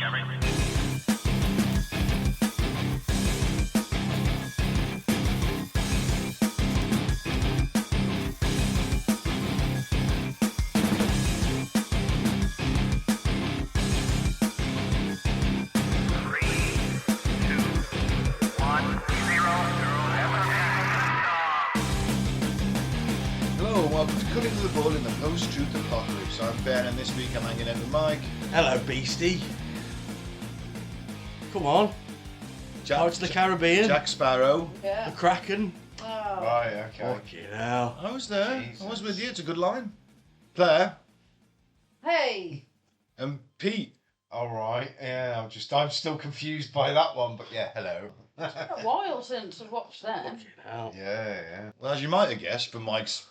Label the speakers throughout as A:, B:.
A: Welcome to Cutting to the Bull in the Post-Truth Apocalypse. I'm Ben, and this week I'm hanging out with Mike.
B: Hello, Beastie. Come on. Pirates of the Caribbean.
A: Jack Sparrow.
C: Yeah.
B: The Kraken.
C: Oh.
D: Right, okay.
B: Fucking hell.
A: I was there.
D: Jesus.
A: I was with you. It's a good line. Claire.
C: Hey.
A: And Pete.
D: All right, yeah, I'm still confused by that one, but yeah, hello.
C: It's been a while since I've watched them.
B: Fucking hell.
D: Yeah.
A: Well, as you might have guessed from Mike's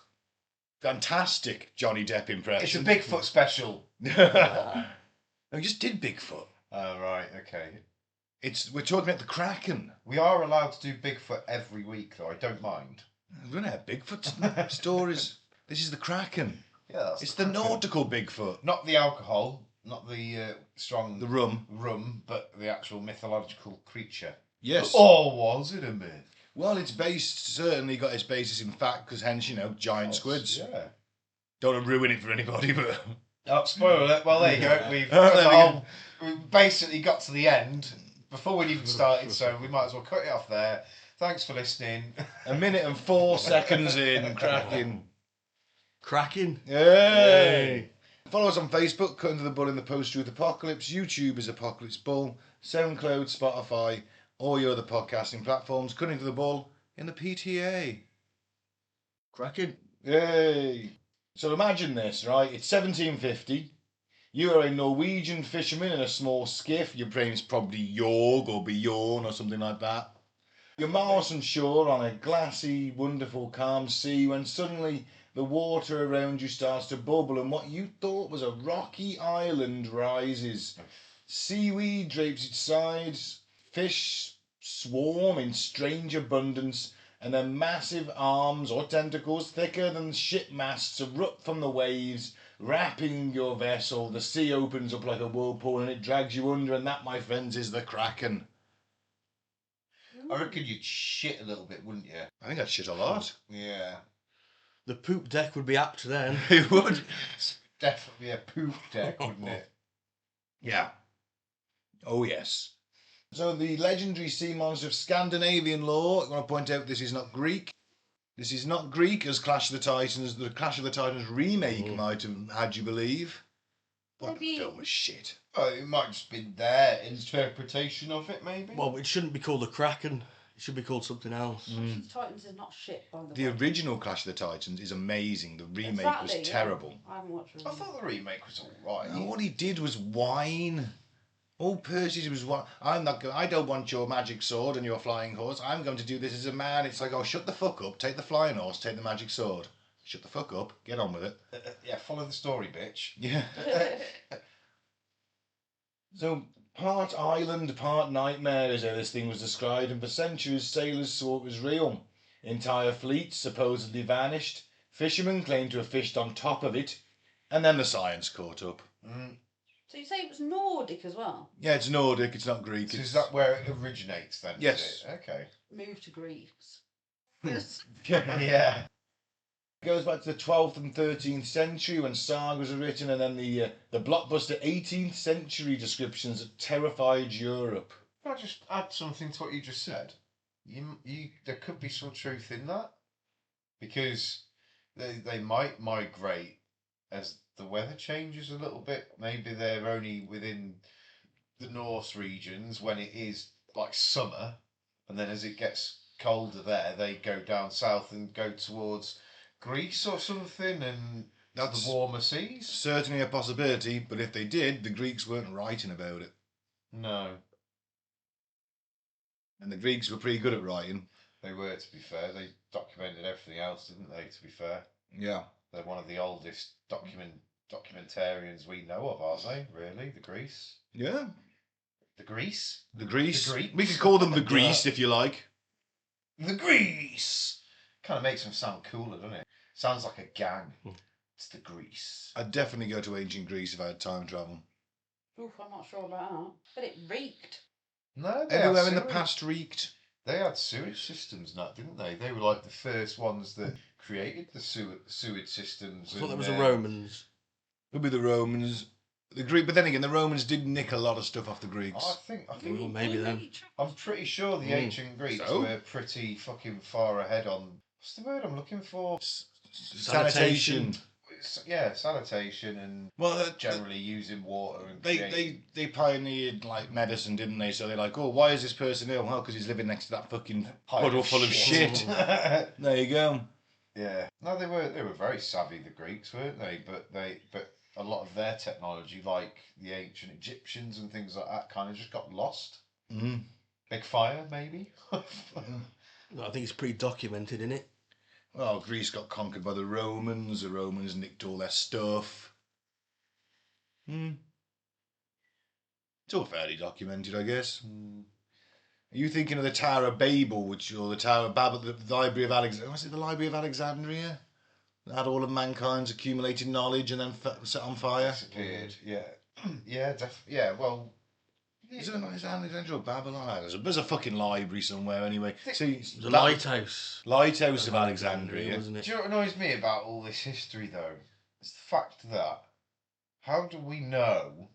A: fantastic Johnny Depp impression.
D: It's a Bigfoot special.
A: No, we just did Bigfoot.
D: Oh, right, okay.
A: We're talking about the Kraken.
D: We are allowed to do Bigfoot every week, though, I don't mind.
A: We're going to have Bigfoot stories. This is the Kraken.
D: Yeah, that's
A: It's the nautical Bigfoot.
D: Not the alcohol, not the strong...
A: The rum.
D: Rum, but the actual mythological creature.
A: Yes.
D: Or was it a myth?
A: Well, certainly got its basis in fact, because hence, giant squids.
D: Yeah.
A: Don't want to ruin it for anybody, but...
D: Oh, spoiler alert. Well, there you go. We've basically got to the end before we'd even started, so we might as well cut it off there. Thanks for listening.
A: 1 minute and 4 seconds in, cracking.
B: Kraken.
A: Yay! Follow us on Facebook, Cutting to the Bull in the Post-Truth Apocalypse. YouTube is Apocalypse Bull. SoundCloud, Spotify, all your other podcasting platforms. Cutting to the Bull in the PTA.
B: Kraken.
A: Yay! So imagine this, right? It's 1750. You are a Norwegian fisherman in a small skiff. Your name's probably Jorg or Bjorn or something like that. You're miles from shore on a glassy, wonderful, calm sea when suddenly the water around you starts to bubble and what you thought was a rocky island rises. Seaweed drapes its sides, fish swarm in strange abundance, and their massive arms or tentacles thicker than ship masts erupt from the waves, wrapping your vessel. The sea opens up like a whirlpool and it drags you under, and that, my friends, is the Kraken.
D: I reckon you'd shit a little bit, wouldn't you?
A: I think I'd shit a lot.
D: Yeah.
B: The poop deck would be apt then.
A: It would.
D: It's definitely a poop deck, wouldn't it?
A: Yeah. Oh, yes. So the legendary sea monster of Scandinavian lore, I want to point out this is not Greek. This is not Greek as Clash of the Titans. The Clash of the Titans remake might have had you believe. But the film was shit.
D: Oh, it might have just been their interpretation of it, maybe.
B: Well, it shouldn't be called the Kraken. It should be called something else.
C: Titans is not shit, by the
A: The
C: way.
A: original Clash of the Titans is amazing. The remake
C: Exactly,
A: was
C: yeah.
A: terrible.
C: I haven't watched it.
D: I thought the remake was alright.
A: And all he did was whine. All Percy did was whine. I don't want your magic sword and your flying horse. I'm going to do this as a man. It's like, oh, shut the fuck up. Take the flying horse. Take the magic sword. Shut the fuck up. Get on with it.
D: Yeah, follow the story, bitch.
A: Yeah. So, part island, part nightmare is how this thing was described, and for centuries sailors saw it was real. Entire fleets supposedly vanished. Fishermen claimed to have fished on top of it, and then the science caught up.
C: So you say it was Nordic as well?
A: Yeah, it's Nordic, it's not Greek.
D: So is that where it originates then?
A: Yes.
D: Is it? Okay.
C: Moved to Greeks.
D: Yeah.
A: It goes back to the 12th and 13th century when sagas were written, and then the blockbuster 18th century descriptions that terrified Europe.
D: Can I just add something to what you just said? There could be some truth in that, because they might migrate as the weather changes a little bit. Maybe they're only within the Norse regions when it is like summer, and then as it gets colder there, they go down south and go towards Greece or something, and
A: That's
D: the warmer seas.
A: certainly a possibility, but if they did, the Greeks weren't writing about it.
D: No,
A: And the Greeks were pretty good at writing.
D: they were, to be fair. They documented everything else, didn't they, to be fair?
A: Yeah.
D: They're one of the oldest documentarians we know of, aren't they? Really? The Greece?
A: Yeah.
D: The Greece?
A: The Greece.
D: The Greeks.
A: We could call them the Greece if you like.
D: The Greece! Kind of makes them sound cooler, doesn't it? Sounds like a gang. It's the Greece.
A: I'd definitely go to ancient Greece if I had time travel.
C: Oof, I'm not sure about that. But it reeked.
D: No, they
A: Everywhere
D: had
A: in the
D: sewage.
A: past reeked.
D: They had sewage systems, and that, didn't they? They were like the first ones that created the sewage systems.
B: I thought that
D: and,
B: was the Romans.
A: Could be the Romans. The Greek, but then again, the Romans did nick a lot of stuff off the Greeks.
D: I think.
B: Well, maybe then.
D: I'm pretty sure the ancient Greeks
A: So?
D: were pretty fucking far ahead on. What's the word I'm looking for?
A: Sanitation.
D: Yeah, sanitation and
A: Well,
D: generally using water and
A: they pioneered like medicine, didn't they? So they're like, oh, why is this person ill? Well, because he's living next to that fucking puddle full of shit. There you go.
D: Yeah. No, they were very savvy, the Greeks, weren't they? But a lot of their technology, like the ancient Egyptians and things like that, kind of just got lost.
A: Mm.
D: Big fire, maybe.
B: I think it's pretty documented, isn't it?
A: Well, Greece got conquered by the Romans. The Romans nicked all their stuff. It's all fairly documented, I guess. Are you thinking of the Tower of Babel, or the Tower of Babel, the Library of Alexandria? Was it the Library of Alexandria? That had all of mankind's accumulated knowledge and then set on fire?
D: Disappeared, yeah. Yeah, well...
A: Is it Alexandria or Babylon? There's a fucking library somewhere anyway. See,
B: The lighthouse.
A: Lighthouse of Alexandria.
B: Wasn't it?
D: Do you know what annoys me about all this history, though? It's the fact that how do we know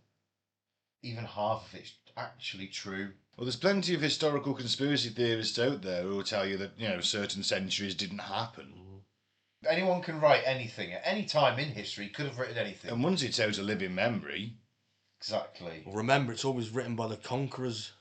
D: even half of it's actually true?
A: Well, there's plenty of historical conspiracy theorists out there who will tell you that, certain centuries didn't happen.
D: Anyone can write anything at any time in history, could have written anything.
A: And once it's out of living memory...
D: Exactly.
B: Well, remember, it's always written by the conquerors.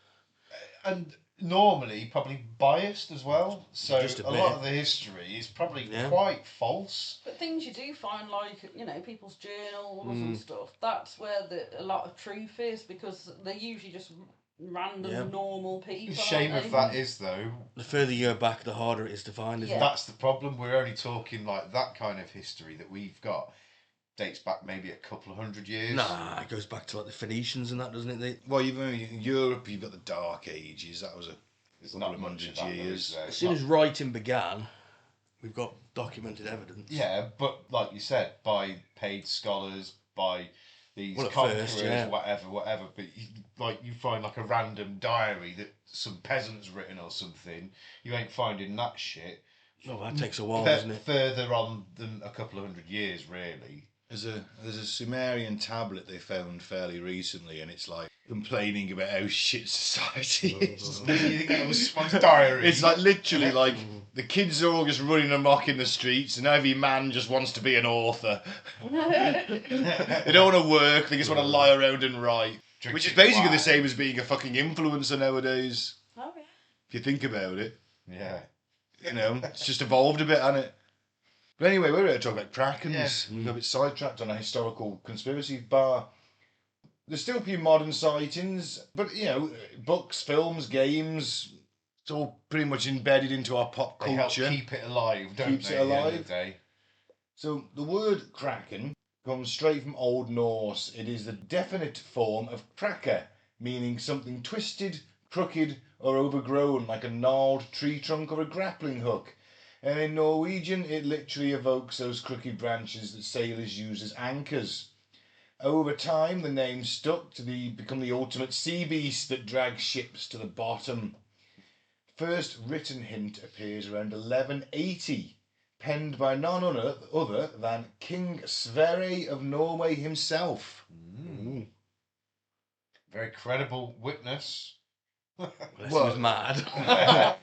D: And normally probably biased as well. So
B: Just a
D: a
B: bit.
D: lot of the history is probably quite false.
C: But things you do find, like, people's journals and stuff, that's where a lot of truth is, because they're usually just random, normal people.
D: The shame of that is, though...
B: The further you go back, the harder it is to find, isn't it?
D: That's the problem. We're only talking like that kind of history that we've got. Dates back maybe a couple of 100 years.
B: Nah, it goes back to like the Phoenicians and that, doesn't it?
A: Well, in Europe, you've got the Dark Ages. That was
D: There's
A: couple
D: not
A: of
D: much of
A: hundred
D: that,
A: years.
D: though, is there?
B: As soon as writing began, we've got documented evidence.
D: Yeah, but like you said, by paid scholars, by these
B: Well, at
D: conquerors,
B: first, yeah.
D: whatever. But you find like a random diary that some peasant's written or something. You ain't finding that shit.
B: Oh, that takes a while, doesn't it?
D: Further on than a couple of 100 years, really.
A: There's a Sumerian tablet they found fairly recently, and it's like complaining about how shit society is.
D: You think that was someone's diary?
A: It's like literally like the kids are all just running amok in the streets, and every man just wants to be an author. They don't want to work; they just want to lie around and write, which is basically the same as being a fucking influencer nowadays.
C: Oh, yeah.
A: If you think about it,
D: Yeah.
A: it's just evolved a bit, hasn't it? But anyway, we're here to talk about Krakens.
D: Yeah.
A: We got a bit sidetracked on a historical conspiracy bar. There's still a few modern sightings, but books, films, games, it's all pretty much embedded into our pop
D: They help
A: culture.
D: keep it alive, don't
A: Keeps
D: they?
A: it
D: At the end
A: alive.
D: of the day.
A: So the word Kraken comes straight from Old Norse. It is the definite form of kraka, meaning something twisted, crooked, or overgrown, like a gnarled tree trunk or a grappling hook. And in Norwegian, it literally evokes those crooked branches that sailors use as anchors. Over time, the name stuck to become the ultimate sea beast that drags ships to the bottom. First written hint appears around 1180, penned by none other than King Sverre of Norway himself.
D: Very credible witness.
B: Unless he was mad.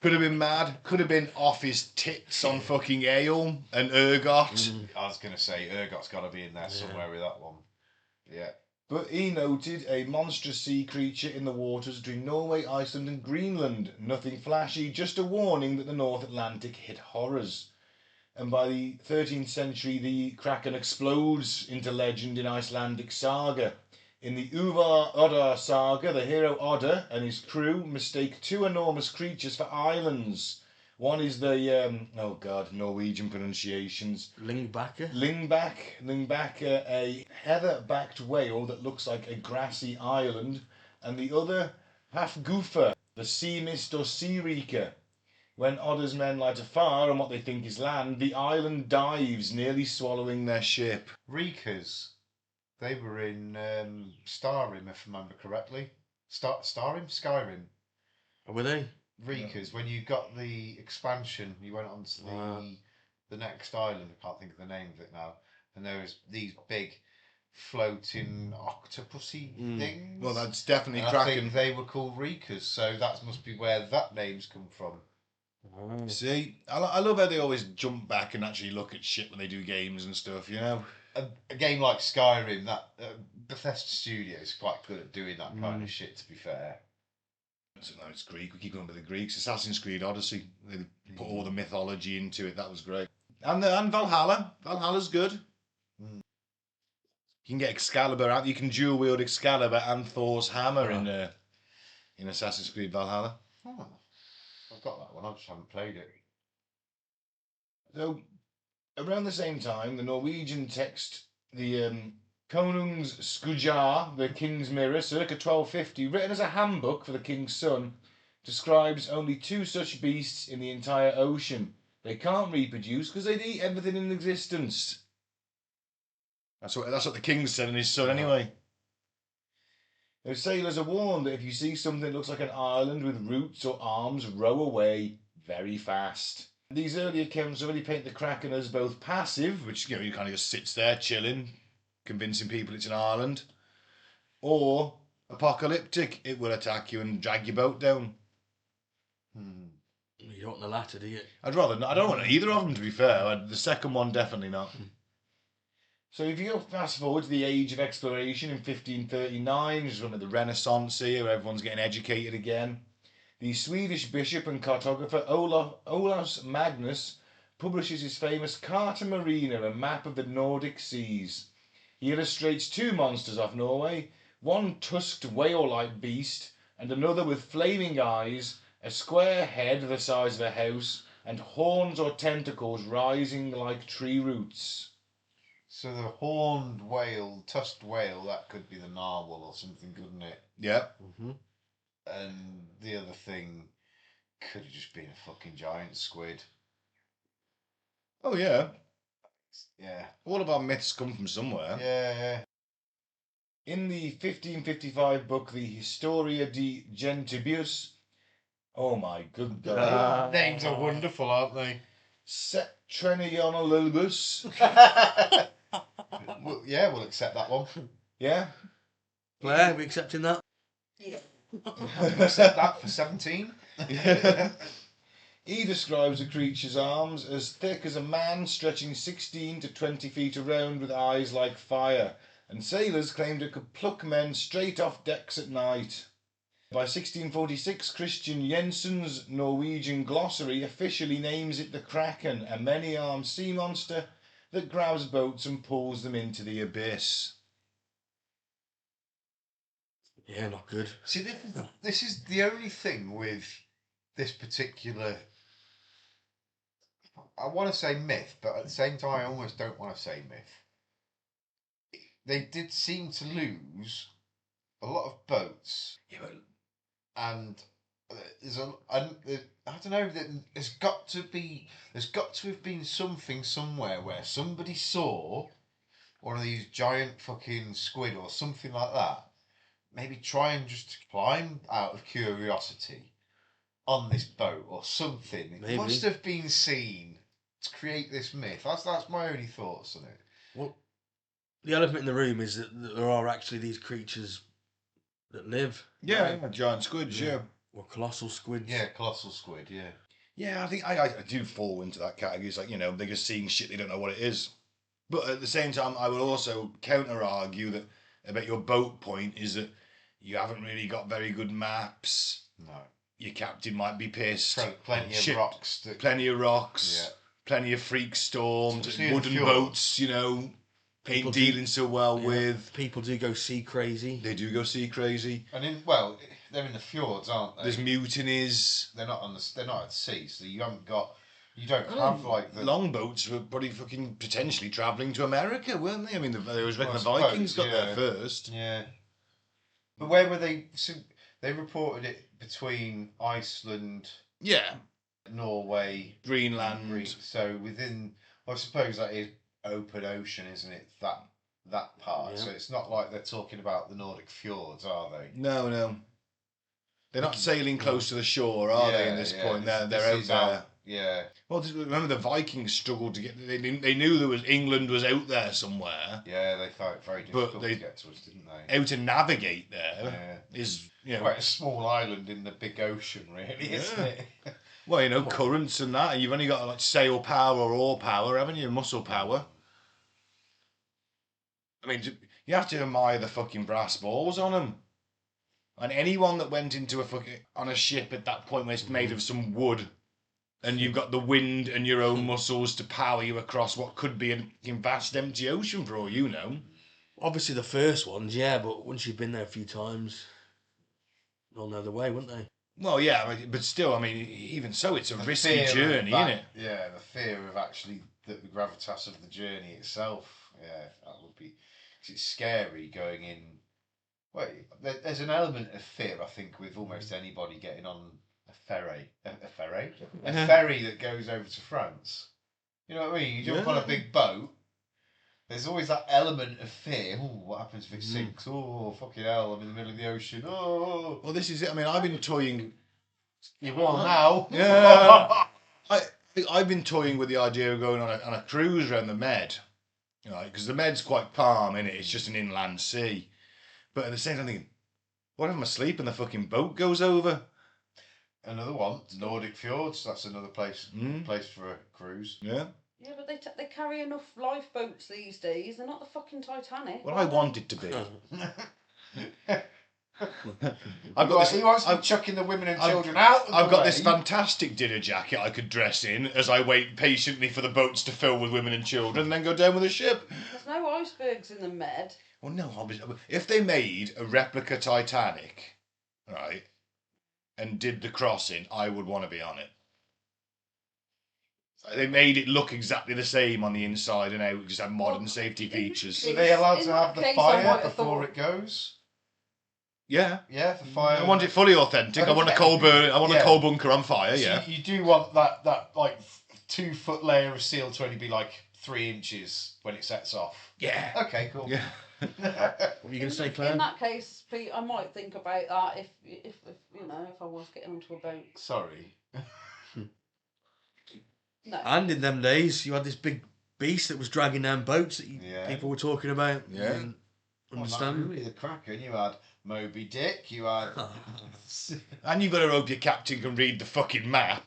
A: Could have been mad. Could have been off his tits on fucking ale and ergot.
D: I was going to say, Urgot's got to be in there somewhere with that one. Yeah.
A: But he noted a monstrous sea creature in the waters between Norway, Iceland and Greenland. Nothing flashy, just a warning that the North Atlantic hid horrors. And by the 13th century, the Kraken explodes into legend in Icelandic saga. In the Uvar Oddar saga, the hero Oddar and his crew mistake two enormous creatures for islands. One is the, Norwegian pronunciations.
B: Lingbacker.
A: Lingback, a heather-backed whale that looks like a grassy island. And the other, Hafgufa, the sea mist or sea reeker. When Oddar's men light a fire on what they think is land, the island dives, nearly swallowing their ship.
D: Reekers. They were in Skyrim, if I remember correctly. Skyrim.
B: Oh, were they?
D: Reekers. When you got the expansion, you went on to the next island. I can't think of the name of it now. And there was these big floating octopusy things.
A: Well, that's definitely
D: and
A: Kraken.
D: I think they were called Reekers, so that must be where that name's come from.
A: See, I love how they always jump back and actually look at shit when they do games and stuff, you know?
D: A game like Skyrim, that Bethesda Studios is quite good at doing that kind of shit, to be fair.
A: So now it's Greek. We keep going with the Greeks. Assassin's Creed Odyssey. They put all the mythology into it. That was great. And Valhalla. Valhalla's good. You can get Excalibur out. You can dual wield Excalibur and Thor's hammer in Assassin's Creed Valhalla.
D: Oh, I've got that one. I just haven't played it.
A: So, around the same time, the Norwegian text, the Konungs Skujar, the King's Mirror, circa 1250, written as a handbook for the King's son, describes only 2 such beasts in the entire ocean. They can't reproduce because they'd eat everything in existence. That's what the King said and his son, anyway. The sailors are warned that if you see something that looks like an island with roots or arms, row away very fast. These early accounts already paint the Kraken as both passive, which he kind of just sits there chilling, convincing people it's an island, or apocalyptic. It will attack you and drag your boat down.
B: You don't want the latter, do you?
A: I don't want either of them, to be fair. The second one, definitely not. So if you go fast forward to the age of exploration in 1539, which is one of the Renaissance here, where everyone's getting educated again, the Swedish bishop and cartographer Olaus Magnus publishes his famous Carta Marina, a map of the Nordic seas. He illustrates 2 monsters off Norway, one tusked whale-like beast, and another with flaming eyes, a square head the size of a house, and horns or tentacles rising like tree roots.
D: So the horned whale, tusked whale, that could be the narwhal or something, couldn't it?
A: Yeah.
D: And the other thing could have just been a fucking giant squid.
A: Oh, yeah.
D: Yeah.
A: All of our myths come from somewhere.
D: Yeah.
A: In the 1555 book, the Historia de Gentibus, oh my good God.
D: Names are wonderful, aren't they?
A: Setrenionolibus.
D: Well, yeah, we'll accept that one.
A: Yeah?
B: Clair, we accepting that?
C: Yeah.
D: Accept that for 17.
A: He describes the creature's arms as thick as a man, stretching 16 to 20 feet around with eyes like fire, and sailors claimed it could pluck men straight off decks at night. By 1646, Christian Jensen's Norwegian glossary officially names it the Kraken, a many-armed sea monster that grabs boats and pulls them into the abyss.
B: Yeah, not good.
D: See, this is the only thing with this particular, I want to say myth, but at the same time I almost don't want to say myth. They did seem to lose a lot of boats.
A: Yeah, but
D: And I don't know, there's got to have been something somewhere where somebody saw one of these giant fucking squid or something like that, maybe try and just climb out of curiosity on this boat or something. It
B: Maybe.
D: must have been seen to create this myth. That's my only thoughts on it.
B: Well, the elephant in the room is that there are actually these creatures that live.
A: yeah, giant squids, yeah.
B: Or colossal squids.
D: Yeah, colossal squid, yeah.
A: Yeah, I think I do fall into that category. It's like, they're just seeing shit, they don't know what it is. But at the same time, I will also counter-argue that about your boat point is that you haven't really got very good maps.
D: No.
A: Your captain might be pissed.
D: Plenty of rocks.
A: Plenty of rocks.
D: Yeah.
A: Plenty of freak storms.
D: Especially
A: Wooden
D: in
A: boats,
B: People
A: ain't dealing so well with.
B: People do go sea crazy.
A: They do go sea crazy.
D: And they're in the fjords, aren't they?
A: There's mutinies.
D: They're not at sea, so you don't have like the
A: Longboats were probably fucking potentially travelling to America, weren't they? I mean, they was reckon the
D: suppose,
A: Vikings got there first.
D: Yeah. But where were they? So they reported it between Iceland,
A: Yeah.
D: Norway,
A: Greenland.
D: Greece. So within, I suppose that is open ocean, isn't it? that part.
B: Yeah.
D: So it's not like they're talking about the Nordic fjords, are they?
A: No. They're not sailing close to the shore, are they? In this point, they're out there.
D: Yeah.
A: Well, remember the Vikings struggled to get. They knew England was out there somewhere.
D: Yeah, they found it very difficult to get to us, didn't they?
A: How to navigate there is
D: quite a small island in the big ocean, really, isn't it?
A: Well, currents and that. You've only got like sail power or oar power, haven't you? Muscle power. I mean, you have to admire the fucking brass balls on them. And anyone that went into on a ship at that point where it's made of some wood, and you've got the wind and your own muscles to power you across what could be a vast empty ocean for all you know.
B: Obviously the first ones, yeah, but once you've been there a few times, they'll know the way, won't they?
A: Well, yeah, but still, I mean, even so, it's a risky journey, isn't it?
D: Yeah, the fear of actually the gravitas of the journey itself. Yeah, that would be. Cause it's scary going in. Well, there's an element of fear, I think, with almost anybody getting on a ferry that goes over to France. You know what I mean? You jump on a big boat. There's always that element of fear. Oh, what happens if it sinks? Oh, fucking hell! I'm in the middle of the ocean. Oh.
A: Well, this is it. I mean, I've been toying.
D: You will now.
A: Yeah. I've been toying with the idea of going on a cruise around the Med, because the Med's quite calm, innit? It's just an inland sea. But at the same time, I'm thinking, what if I'm asleep and the fucking boat goes over?
D: Another one, Nordic fjords. That's another place for a cruise.
A: Yeah.
C: Yeah, but they carry enough lifeboats these days. They're not the fucking Titanic.
A: Well, I want it to be.
D: He wants to be chucking the women and children out.
A: I've got this fantastic dinner jacket I could dress in as I wait patiently for the boats to fill with women and children, and then go down with the ship.
C: There's no icebergs in the Med.
A: Well, no, obviously, if they made a replica Titanic, right, and did the crossing, I would want to be on it. They made it look exactly the same on the inside and out, just have modern safety features.
D: Are they allowed to have the fire before it goes?
A: Yeah.
D: Yeah, the fire.
A: I want it fully authentic. I want a coal burn. I want a coal bunker on fire.
D: So
A: yeah.
D: You do want that like 2 foot layer of steel to only be like 3 inches when it sets off.
A: Yeah.
D: Okay, cool.
A: Yeah.
B: What were you going to say, Claire?
C: In that case, Pete, I might think about that if I was getting onto a boat.
D: Sorry.
C: No.
B: And in them days, you had this big beast that was dragging down boats that people were talking about.
A: Yeah.
B: Understand?
D: The Kraken. You had Moby Dick. You had.
A: And you've got to hope your captain can read the fucking map,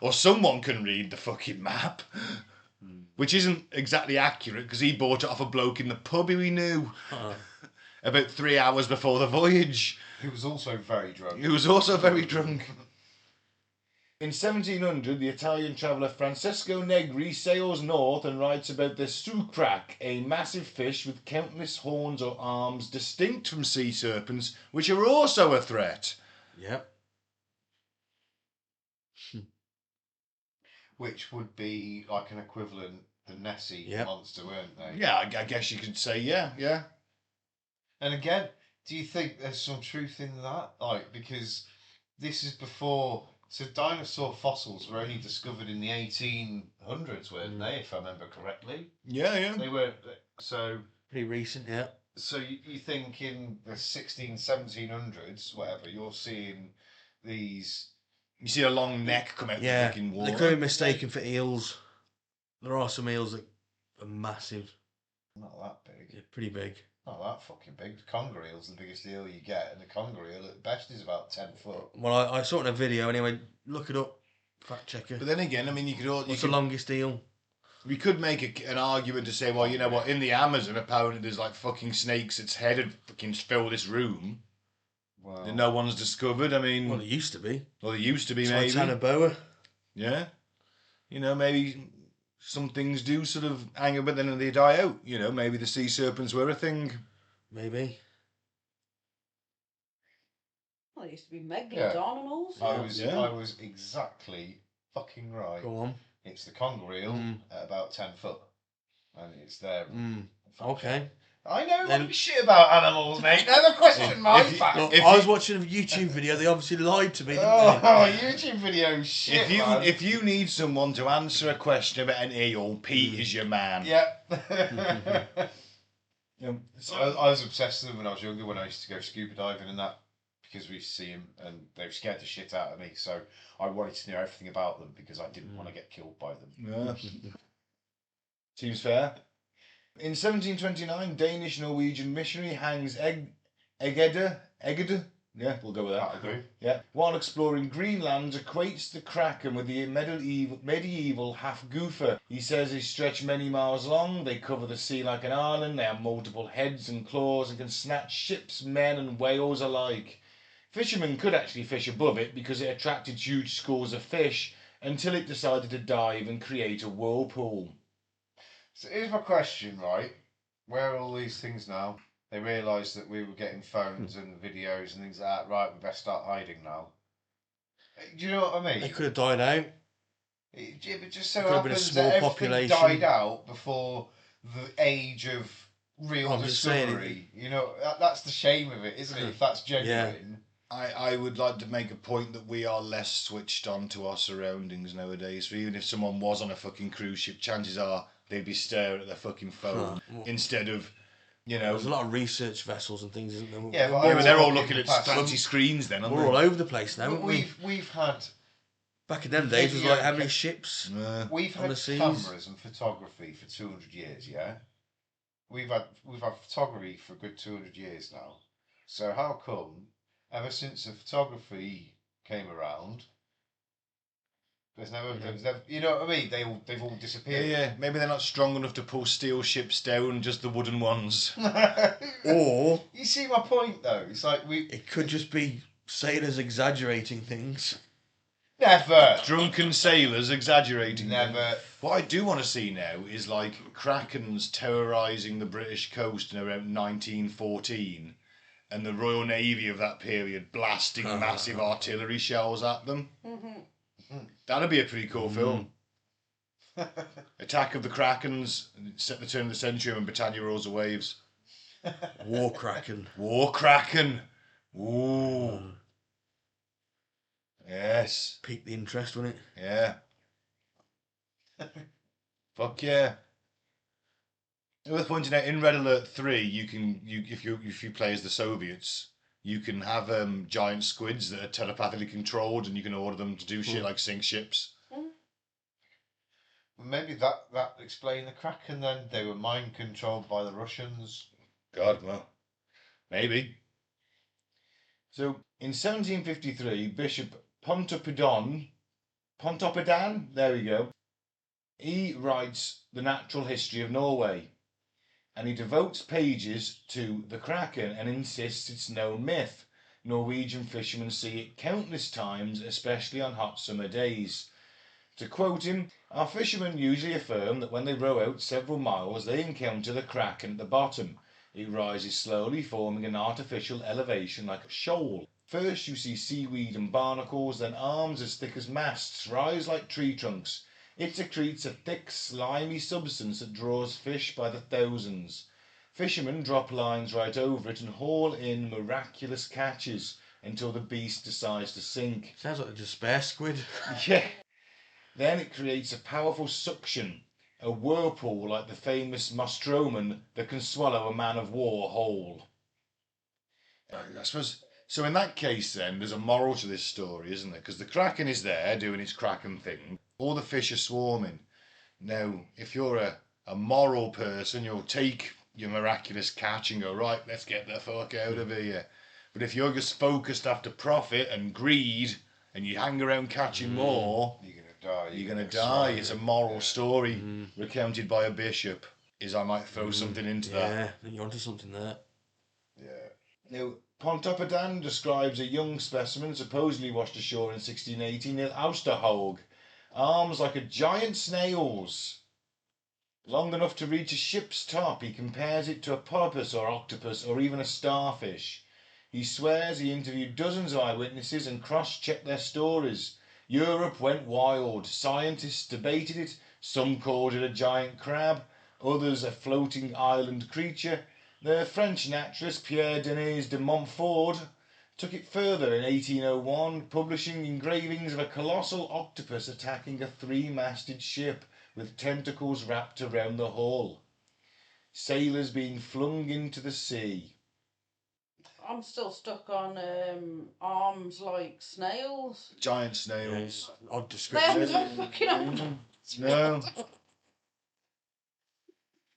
A: or someone can read the fucking map, which isn't exactly accurate because he bought it off a bloke in the pub who he knew about 3 hours before the voyage.
D: He was also very drunk.
A: In 1700, the Italian traveller Francesco Negri sails north and writes about the Krak, a massive fish with countless horns or arms distinct from sea serpents, which are also a threat.
B: Yep.
D: Which would be like an equivalent, the Nessie monster, weren't they?
A: Yeah, I guess you could say, yeah.
D: And again, do you think there's some truth in that? Like, because this is before... So dinosaur fossils were only discovered in the 1800s, weren't they, if I remember correctly?
A: Yeah.
D: They weren't... So...
B: Pretty recent, yeah.
D: So you think in the 1700s, whatever, you're seeing these...
A: You see a long neck come out of the fucking water.
B: They could be mistaken for eels. There are some eels that are massive.
D: Not that big.
B: Yeah, pretty big.
D: Not that fucking big. The conger eel's the biggest eel you get, and the conger eel at best is about 10 foot.
B: Well, I saw it in a video anyway. Look it up. Fact checker.
A: But then again, I mean,
B: What's the longest eel?
A: We could make an argument to say, well, you know what, in the Amazon, apparently there's like fucking snakes that's headed fucking fill this room.
D: Wow.
A: That no one's discovered. I mean...
B: Well, it used to be.
A: Well, it used to be, maybe.
B: Titanoboa.
A: Yeah. You know, maybe some things do sort of hang up, but then they die out. You know, maybe the sea serpents were a thing.
B: Maybe.
C: Well, there used to be megalodon and all sorts.
D: I was exactly fucking right.
B: Go on.
D: It's the conger eel at about 10 foot. And it's there.
B: Okay.
D: I know shit about animals, mate. Never question my facts.
B: I was watching a YouTube video. They obviously lied to me.
D: YouTube video shit.
A: If you need someone to answer a question about an eel, Pete is your man.
D: Yep. I was obsessed with them when I was younger, when I used to go scuba diving and that, because we used to see them and they scared the shit out of me. So I wanted to know everything about them because I didn't want to get killed by them.
A: Yeah. Seems fair. In 1729, Danish-Norwegian missionary Hans Egede, yeah, we'll go with that.
D: That'll do.
A: Yeah, while exploring Greenland, equates the Kraken with the medieval half-goofer. He says they stretch many miles long, they cover the sea like an island, they have multiple heads and claws and can snatch ships, men and whales alike. Fishermen could actually fish above it because it attracted huge schools of fish until it decided to dive and create a whirlpool.
D: So here's my question, right? Where are all these things now? They realised that we were getting phones and videos and things like that. Right, we best start hiding now. Do you know what I mean?
B: They could have died out.
D: It just so
B: There could have been a
D: happens
B: small
D: that everything
B: population.
D: died out before the age of real
B: I'm just saying
D: discovery. You know, that's the shame of it, isn't it? If that's genuine.
A: I would like to make a point that we are less switched on to our surroundings nowadays. So even if someone was on a fucking cruise ship, chances are they'd be staring at their fucking phone instead of, you know.
B: There's a lot of research vessels and things, isn't there?
D: Yeah, but
A: Yeah, but they're all
D: in
A: looking
D: the
A: at
D: past-
A: fancy screens then, aren't
B: We're
A: they?
B: all over the place now,
D: But
B: aren't we?
D: we've had
B: Back in them days, it was like how many ships?
D: we've
B: on
D: had
B: the seas.
D: cameras and photography for 200 years. Yeah, we've had photography for a good 200 years now. So how come ever since the photography came around, there's never, you know what I mean? They've all disappeared.
A: Yeah, maybe they're not strong enough to pull steel ships down, just the wooden ones.
B: Or
D: You see my point though? It's like
B: it could just be sailors exaggerating things.
D: never.
A: Drunken sailors exaggerating.
D: Never.
A: What I do want to see now is like Krakens terrorising the British coast in around 1914 and the Royal Navy of that period blasting massive artillery shells at them. That'd be a pretty cool film. Attack of the Krakens, set the turn of the century when Britannia rules the waves.
B: War Kraken.
A: War Kraken. Ooh. Yes.
B: Piqued the interest, wouldn't it?
A: Yeah. Fuck yeah. Worth pointing out, in Red Alert 3, if you play as the Soviets, you can have giant squids that are telepathically controlled, and you can order them to do shit like sink ships.
D: Maybe that explained the Kraken then. They were mind controlled by the Russians.
A: God, well, maybe. So, in 1753, Bishop Pontoppidan, there we go, he writes The Natural History of Norway, and he devotes pages to the Kraken and insists it's no myth. Norwegian fishermen see it countless times, especially on hot summer days. To quote him, our fishermen usually affirm that when they row out several miles they encounter the Kraken at the bottom. It rises slowly, forming an artificial elevation like a shoal. First you see seaweed and barnacles, then arms as thick as masts rise like tree trunks. It secretes a thick, slimy substance that draws fish by the thousands. Fishermen drop lines right over it and haul in miraculous catches until the beast decides to sink.
B: Sounds like a despair squid.
A: Yeah. Then it creates a powerful suction, a whirlpool like the famous Nostroman that can swallow a man of war whole. I suppose. So in that case, then there's a moral to this story, isn't there? Because the Kraken is there doing its Kraken thing. All the fish are swarming. Now, if you're a moral person, you'll take your miraculous catch and go, right, let's get the fuck out of here. But if you're just focused after profit and greed, and you hang around catching more, you're gonna die. It's a moral story recounted by a bishop. I might throw something into that.
B: Yeah, I think you're onto something there.
D: Yeah.
A: Now, Pontoppidan describes a young specimen supposedly washed ashore in 1618 near Austerhaug. Arms like a giant snail's. Long enough to reach a ship's top, he compares it to a porpoise or octopus or even a starfish. He swears he interviewed dozens of eyewitnesses and cross-checked their stories. Europe went wild. Scientists debated it. Some called it a giant crab, others a floating island creature. The French naturalist Pierre Denis de Montfort took it further in 1801, publishing engravings of a colossal octopus attacking a three-masted ship with tentacles wrapped around the hull. sailors being flung into the sea.
C: I'm still stuck on arms like snails.
A: Giant snails.
B: Odd
C: They
B: description.
C: haven't got fucking arms.
A: No.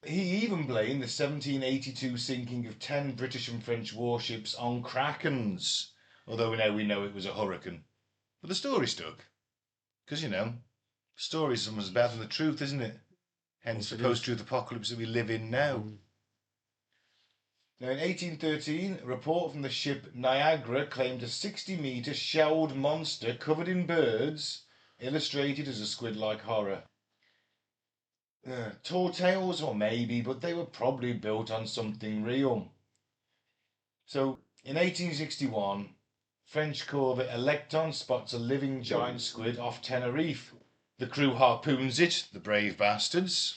A: He even blamed the 1782 sinking of 10 British and French warships on Krakens, although we know it was a hurricane. But the story stuck. Because, story's sometimes better than the truth, isn't it? Hence the post-truth apocalypse that we live in now. Now, in 1813, a report from the ship Niagara claimed a 60-metre shelled monster covered in birds, illustrated as a squid-like horror. Tall tales, or maybe, but they were probably built on something real. So, in 1861, French corvette Electon spots a living giant squid off Tenerife. The crew harpoons it, the brave bastards.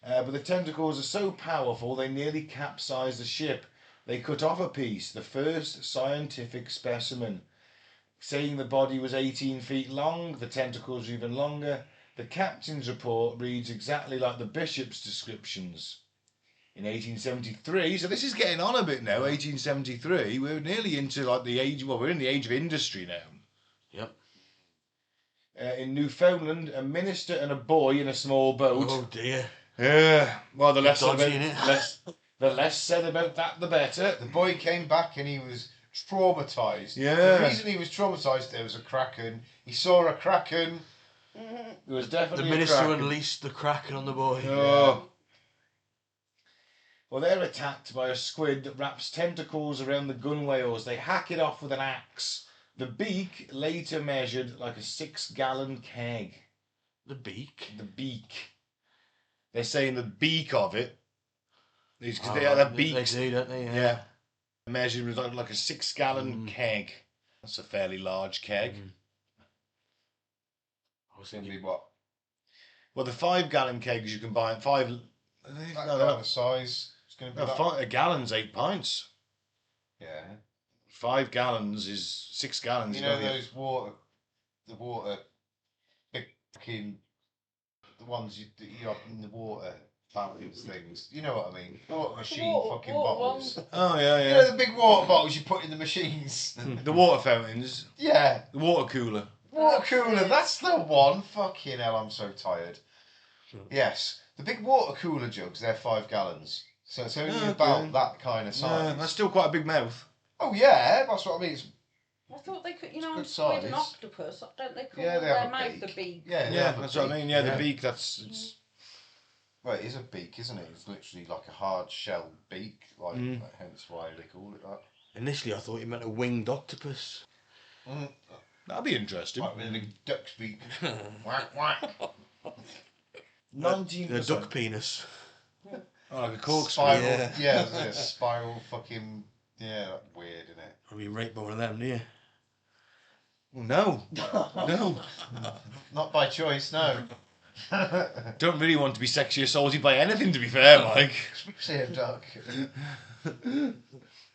A: But the tentacles are so powerful they nearly capsize the ship. They cut off a piece, the first scientific specimen. Saying the body was 18 feet long, the tentacles were even longer. The captain's report reads exactly like the bishop's descriptions. In 1873, so this is getting on a bit now, 1873, we're nearly into like the age, we're in the age of industry now.
B: Yep.
A: In Newfoundland, a minister and a boy in a small boat.
B: Oh dear.
A: Well, the less said about that, the better.
D: The boy came back and he was traumatised.
A: Yeah.
D: The reason he was traumatised, there was a Kraken. He saw a Kraken.
A: There was definitely
B: The minister
A: a Kraken.
B: unleashed the Kraken on the boy.
A: Oh. Well, they're attacked by a squid that wraps tentacles around the gunwales. They hack it off with an axe. The beak later measured like a 6-gallon keg.
B: The beak?
A: The beak. They're saying the beak of it. Because they
B: right.
A: have beaks.
B: They do, don't they?
A: Yeah. Measured like a 6-gallon keg. That's a fairly large keg.
B: I was
D: It's going to
B: thinking,
D: be what?
A: Well, the 5-gallon kegs you can buy at 5.
D: That kind of size. It's going to be
A: a gallon's 8 pints.
D: Yeah.
A: 5 gallons is 6 gallons.
D: You know those the water, big fucking, the ones that you have in the water fountains things. You know what I mean? Water machine fucking bottles.
A: Oh yeah, yeah.
D: You know the big water bottles you put in the machines.
A: The water fountains.
D: Yeah.
A: The water cooler.
D: Water cooler. That's the one. Fucking hell, I'm so tired. Yes, the big water cooler jugs. They're 5 gallons. So it's only about that kind of size.
A: Yeah, that's still quite a big mouth.
D: Oh yeah, that's what I mean.
C: I thought they could,
D: It's
C: on
D: good
C: squid and
D: size.
C: octopus, don't they call
D: Yeah, they
C: their
D: have a
C: mouth
D: beak.
C: the beak?
D: Yeah, they
A: Yeah,
D: have a
A: that's what I
D: beak.
A: mean. Yeah,
B: Yeah.
A: the beak. It's.
D: Well, it is a beak, isn't it? It's literally like a hard shell beak, like hence why they call it that.
B: initially I thought you meant a winged octopus.
A: That'd be interesting.
D: Like with a duck's beak. Whack whack.
A: 19%.
B: The duck penis.
A: Oh, like a corkscrew.
D: Spiral.
B: Yeah.
D: Yeah, that's it. Spiral fucking. Yeah, that's weird, isn't it?
B: I'll be raped by one of them, do you?
A: Well, no.
D: Not by choice, no.
A: Don't really want to be sexually assaulted by anything, to be fair, Mike.
D: Especially a duck.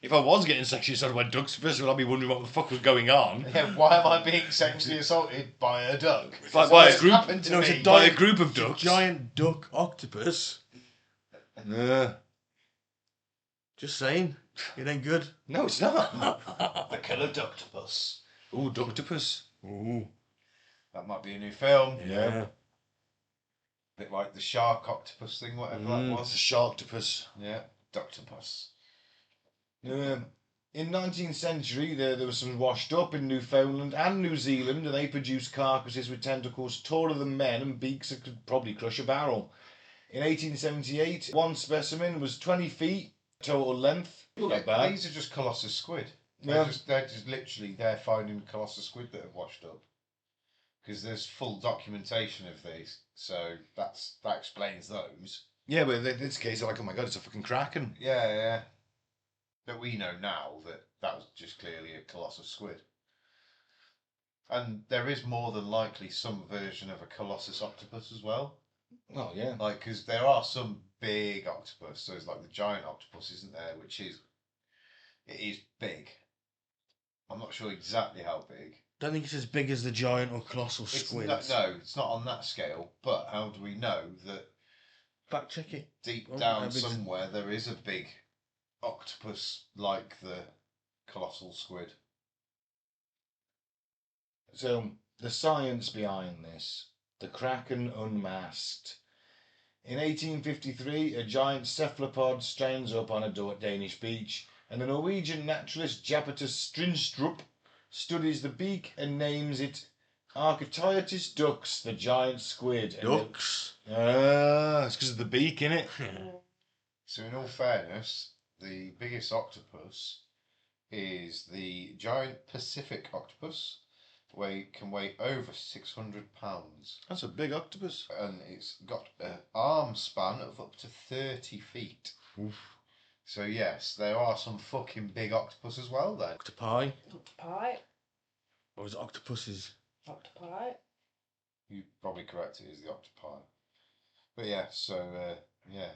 A: If I was getting sexually assaulted by ducks, first of all, I'd be wondering what the fuck was going on.
D: Yeah, why am I being sexually assaulted by a duck?
A: By a group,
D: happened to me.
A: by a group of ducks.
B: Giant duck octopus. Just saying. It ain't good.
A: No, it's not.
D: The killer ducktopus.
A: Ooh, ducktopus.
B: Ooh.
D: That might be a new film.
A: Yeah.
D: Bit like the shark octopus thing, whatever that
A: It's a
D: was.
A: sharktopus.
D: Yeah, ducktopus.
A: In 19th century, there was some washed up in Newfoundland and New Zealand, and they produced carcasses with tentacles taller than men and beaks that could probably crush a barrel. In 1878, one specimen was 20 feet total length. Not bad.
D: These are just colossus squid.
A: Yeah.
D: They're just literally they're finding colossus squid that have washed up. Because there's full documentation of these, so that explains those.
A: Yeah, but in this case, they're like, oh my god, it's a fucking Kraken.
D: Yeah. But we know now that was just clearly a colossus squid. And there is more than likely some version of a colossus octopus as well.
A: Oh, yeah.
D: Like, because there are some big octopus. So it's like the giant octopus, isn't there? It is big. I'm not sure exactly how big.
B: Don't think it's as big as the giant or colossal
D: It's
B: squid.
D: no, it's not on that scale. But how do we know that
B: Fact check it.
D: Deep
B: Well,
D: down
B: how big is it?
D: somewhere, there is a big octopus like the colossal squid.
A: So, the science behind this. The Kraken unmasked. In 1853, a giant cephalopod strands up on a Danish beach, and the Norwegian naturalist Japetus Strinstrup studies the beak and names it Archaeopteryx dux, the giant squid.
B: Ducks.
A: It's because of the beak, innit?
D: So, in all fairness, the biggest octopus is the giant Pacific octopus. Can weigh over 600 pounds.
A: That's a big octopus.
D: And it's got an arm span of up to 30 feet.
A: Oof.
D: So yes, there are some fucking big octopus as well then.
B: Octopi.
C: Octopi.
B: Or is it octopuses?
C: Octopi.
D: You're probably correct, it is the octopi. But yeah, so yeah.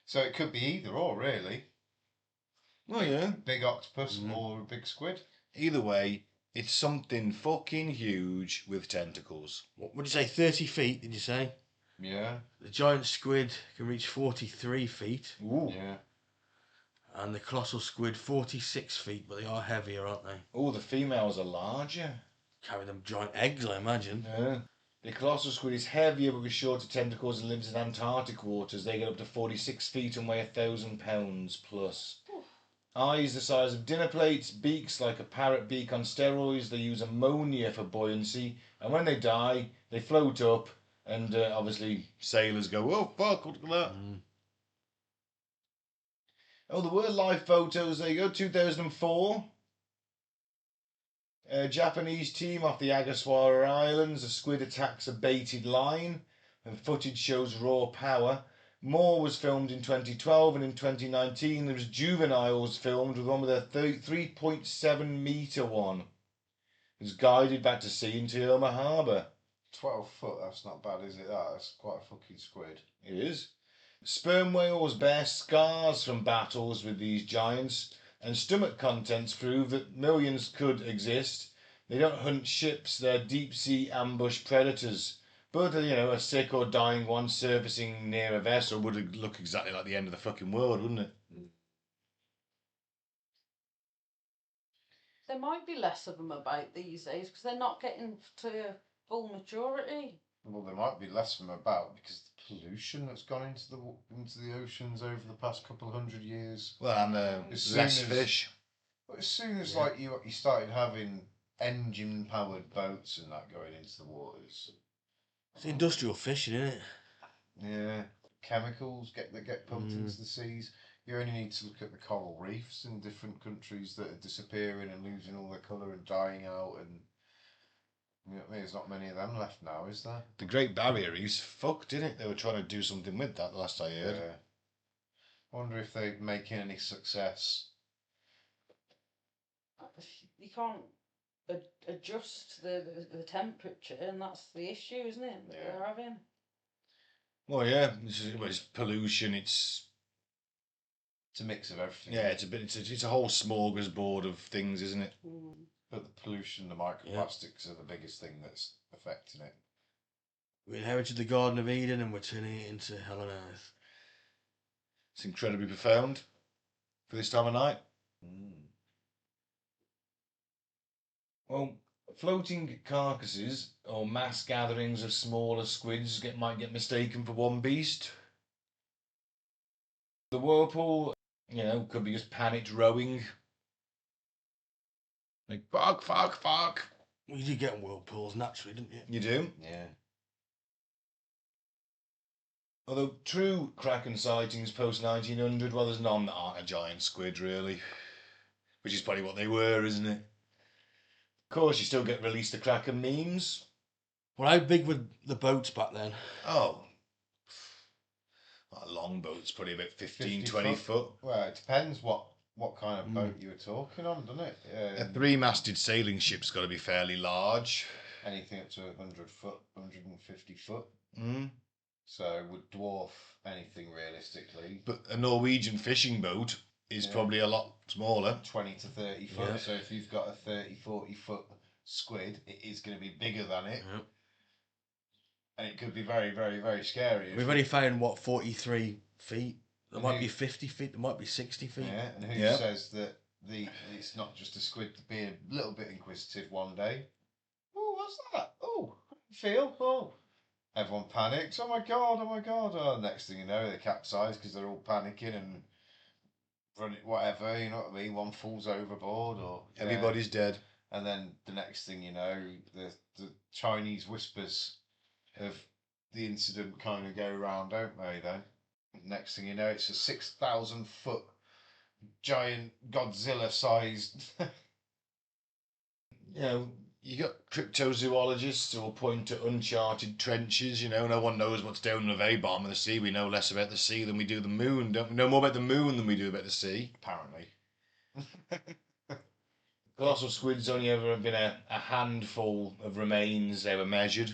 D: So it could be either or really.
A: Oh yeah.
D: Big octopus or a big squid.
A: Either way, it's something fucking huge with tentacles.
B: What would you say? 30 feet, did you say?
D: Yeah.
B: The giant squid can reach 43 feet.
A: Ooh.
D: Yeah.
B: And the colossal squid 46 feet, but they are heavier, aren't they?
A: Oh, the females are larger.
B: Carry them giant eggs, I imagine.
A: Yeah. The colossal squid is heavier but with shorter tentacles and lives in Antarctic waters. They get up to 46 feet and weigh 1,000 pounds plus. Eyes the size of dinner plates, beaks like a parrot beak on steroids. They use ammonia for buoyancy, and when they die, they float up, and obviously sailors go, oh fuck, look at that. Oh, the wildlife photos, there you go, 2004. A Japanese team off the Agaswara Islands. A squid attacks a baited line, and footage shows raw power. More was filmed in 2012, and in 2019 there was juveniles filmed with one with a 3.7 metre one. It was guided back to sea into Irma Harbour.
D: 12 foot, that's not bad, is it? That's quite a fucking squid.
A: It is. Sperm whales bear scars from battles with these giants, and stomach contents prove that millions could exist. They don't hunt ships, they're deep sea ambush predators. But, a sick or dying one surfacing near a vessel would look exactly like the end of the fucking world, wouldn't it?
C: There might be less of them about these days because they're not getting to full maturity.
D: Well, there might be less of them about because the pollution that's gone into the oceans over the past couple of 100 years.
A: Well, and less fish.
D: As soon as like you started having engine-powered boats and that going into the waters.
B: It's industrial fishing, isn't it?
D: Yeah, chemicals that get pumped into the seas. You only need to look at the coral reefs in different countries that are disappearing and losing all their colour and dying out, and there's not many of them left now, is there?
A: The Great Barrier Reef's fucked, didn't it? They were trying to do something with that the last I heard.
D: Yeah. I wonder if they're making any success.
C: You can't adjust the temperature, and that's the issue, isn't it? That
D: Yeah.
C: we're having.
A: Well, yeah, it's pollution. It's
D: a mix of everything.
A: Yeah, it's a whole smorgasbord of things, isn't it?
D: But the pollution, the microplastics are the biggest thing that's affecting it.
B: We inherited the Garden of Eden and we're turning it into hell on earth.
A: It's incredibly profound for this time of night. Well, floating carcasses or mass gatherings of smaller squids might get mistaken for one beast. The whirlpool, could be just panicked rowing. Like, fuck.
B: Well, you do get whirlpools naturally, didn't you?
A: You do?
D: Yeah.
A: Although true Kraken sightings post-1900, well, there's none that aren't a giant squid, really. Which is probably what they were, isn't it? Of course, you still get released the Kraken memes.
B: Well, how big were the boats back then?
A: Oh. A long boat's probably about 15, 20 foot.
D: Well, it depends what kind of boat you were talking on, doesn't it?
A: A three-masted sailing ship's got to be fairly large.
D: Anything up to 100 foot, 150 foot.
A: Mm.
D: So would dwarf anything realistically.
A: But a Norwegian fishing boat is probably a lot smaller.
D: 20 to 30 foot. Yeah. So if you've got a 30, 40 foot squid, it is going to be bigger than it. And it could be very, very, very scary.
B: We've only found, what, 43 feet? There
D: And
B: might
D: who-
B: be 50 feet, there might be 60 feet.
D: Yeah, and who
A: Yeah.
D: says that it's not just a squid to be a little bit inquisitive one day? Oh, what's that? Oh, feel. Oh, everyone panics. Oh my god! Oh my god! Oh, next thing you know, they capsize because they're all panicking and running whatever. You know what I mean? One falls overboard, or
A: Everybody's dead.
D: And then the next thing you know, the Chinese whispers of the incident kind of go around, don't they? Then next thing you know, it's a 6,000-foot giant Godzilla-sized.
A: You know, you got cryptozoologists who will point to uncharted trenches. You know, no one knows what's down in the very bottom of the sea. We know less about the sea than we do the moon. Don't we know more about the moon than we do about the sea?
D: Apparently.
A: Colossal squids only ever have been a handful of remains ever measured.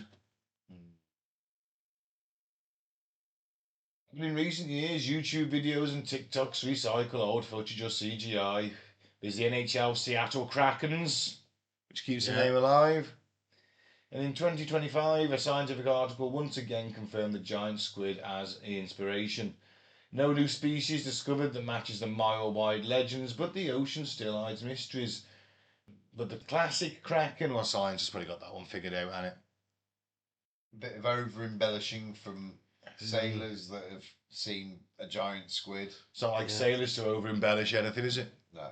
A: In recent years, YouTube videos and TikToks recycle old footage or CGI. There's the NHL Seattle Krakens, which keeps the name alive. And in 2025, a scientific article once again confirmed the giant squid as the inspiration. No new species discovered that matches the mile-wide legends, but the ocean still hides mysteries. But the classic Kraken, well, science has probably got that one figured out, hasn't it?
D: A bit of over-embellishing from sailors that have seen a giant squid.
A: It's not like sailors to over-embellish anything, is it?
D: No.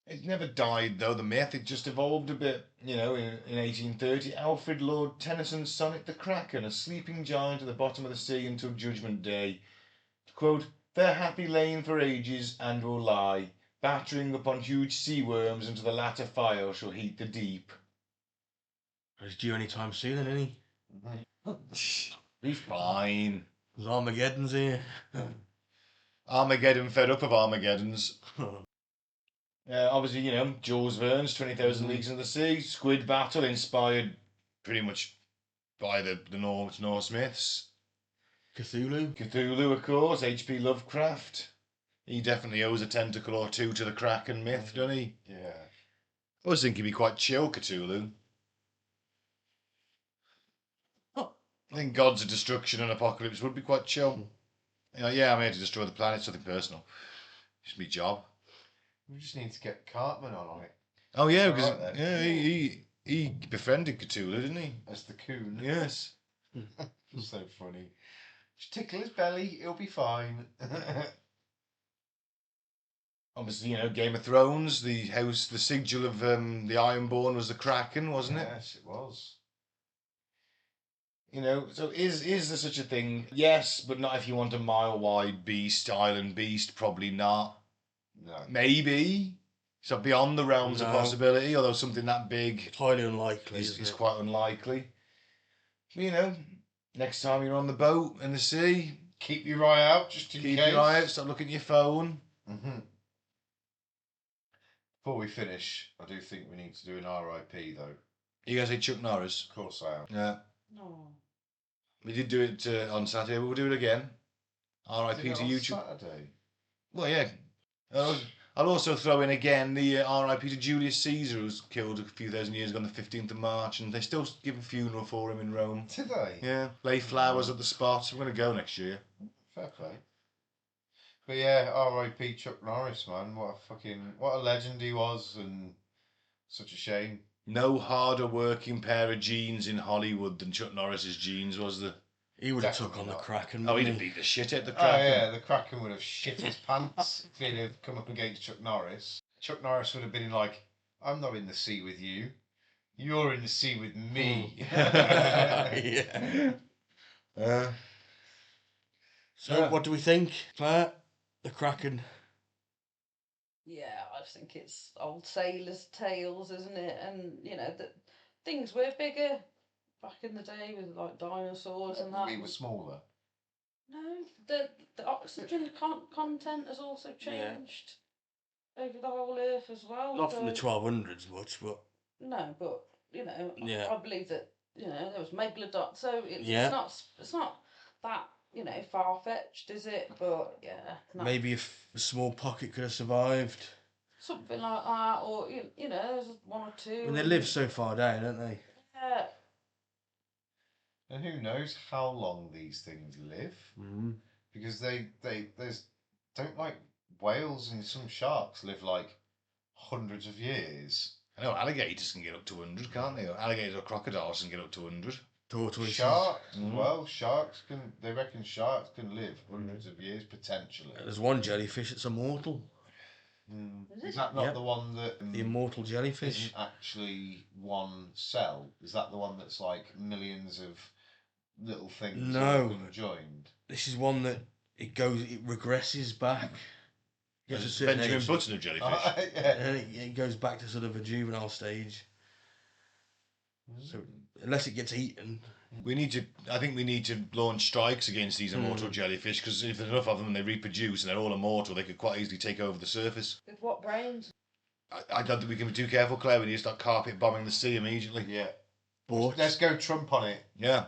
A: It never died, though, the myth. It just evolved a bit. You know, in 1830, Alfred Lord Tennyson's sonnet The Kraken, a sleeping giant at the bottom of the sea until Judgment Day. Quote, "There hath he lain for ages, and will lie, battering upon huge sea worms, until the latter fire shall heat the deep."
B: He's due any time soon, isn't he?
A: He's fine.
B: There's Armageddon's here.
A: Armageddon fed up of Armageddons. Obviously, you know, Jules Verne's 20,000 Leagues Under the Sea, Squid Battle, inspired pretty much by the Norse myths. Cthulhu, of course, H.P. Lovecraft. He definitely owes a tentacle or two to the Kraken myth, doesn't he?
D: Yeah.
A: I always think he'd be quite chill, Cthulhu. I think gods of destruction and apocalypse would be quite chill. You know, yeah, I'm here to destroy the planet, it's nothing personal. It's my job.
D: We just need to get Cartman on it.
A: Oh yeah,
D: All
A: because
D: right, then.
A: he befriended Cthulhu, didn't he?
D: As the coon.
A: Yes.
D: So funny. Just tickle his belly, he'll be fine.
A: Obviously, you know, Game of Thrones, the sigil of the Ironborn was the Kraken, wasn't it?
D: Yes, it was.
A: You know, so is there such a thing? Yes, but not if you want a mile-wide beast, island beast, probably not.
D: No.
A: Maybe. So beyond the realms of
B: No.
A: possibility, although something that big
B: Highly unlikely.
A: is quite unlikely. But, you know, next time you're on the boat in the sea,
D: Keep your eye out, just in
A: keep
D: case.
A: your eye out, stop looking at your phone.
D: Mm-hmm. Before we finish, I do think we need to do an RIP, though.
A: You guys say Chuck Norris?
D: Of course I am.
A: Yeah.
C: No.
A: We did do it on Saturday, but we'll do it again. RIP
D: Did it
A: to
D: on
A: YouTube.
D: Saturday?
A: Well, yeah. I'll also throw in again the RIP to Julius Caesar, who was killed a few thousand years ago on the 15th of March, and they still give a funeral for him in Rome.
D: Did they?
A: Yeah, lay flowers at the spot. I'm going to go next year.
D: Fair play. But yeah, R.I.P. Chuck Norris, man. What a legend he was, and such a shame.
A: No harder working pair of jeans in Hollywood than Chuck Norris's jeans, was there?
B: He would have took
D: Definitely
B: on the
D: not.
B: Kraken.
A: Oh, he'd
B: wouldn't
A: have
B: he?
A: beat the shit out of the
D: Oh
A: Kraken.
D: yeah, the Kraken would have shit his pants if he'd have come up against Chuck Norris. Chuck Norris would have been like, "I'm not in the sea with you. You're in the sea with me."
B: Yeah. So,
A: Yeah.
B: what do we think, Claire? The Kraken.
C: Yeah, I just think it's old sailors' tales, isn't it? And you know that things were bigger back in the day with like dinosaurs and that.
D: We were smaller.
C: No, the oxygen content has also changed over the whole earth as well.
B: Not from the
C: so-
B: 1200s much, but
C: No, but you know,
B: Yeah.
C: I believe that you know there was megalodon. So
B: Yeah.
C: it's not that you know far fetched, is it? But yeah, no.
B: maybe if a small pocket could have survived.
C: Something like that, or you know, there's one or two.
B: I mean, they live so far down, don't they?
C: Yeah,
D: And who knows how long these things live?
B: Mm.
D: Because don't like whales and some sharks live like hundreds of years.
A: I know alligators can get up to 100, can't they? Or alligators or crocodiles can get up to 100.
B: Tortoises.
D: Sharks as
A: Mm.
D: well. They reckon sharks can live hundreds of years potentially.
B: There's one jellyfish that's immortal.
D: Is that not
B: Yep.
D: the one that
B: The immortal jellyfish.
D: isn't actually one cell? Is that the one that's like millions of little things
B: No.
D: all conjoined?
B: This is one that it regresses back. Gets a
A: There's
B: certain
A: Benjamin
B: age,
A: Button of jellyfish.
D: Yeah.
B: and it goes back to sort of a juvenile stage. So unless it gets eaten,
A: I think we need to launch strikes against these immortal jellyfish, because if there's enough of them and they reproduce and they're all immortal, they could quite easily take over the surface.
C: With what brains?
A: I don't think we can be too careful, Claire. We need to start carpet bombing the sea immediately.
D: Yeah.
B: but
D: Let's go Trump on it
A: Yeah.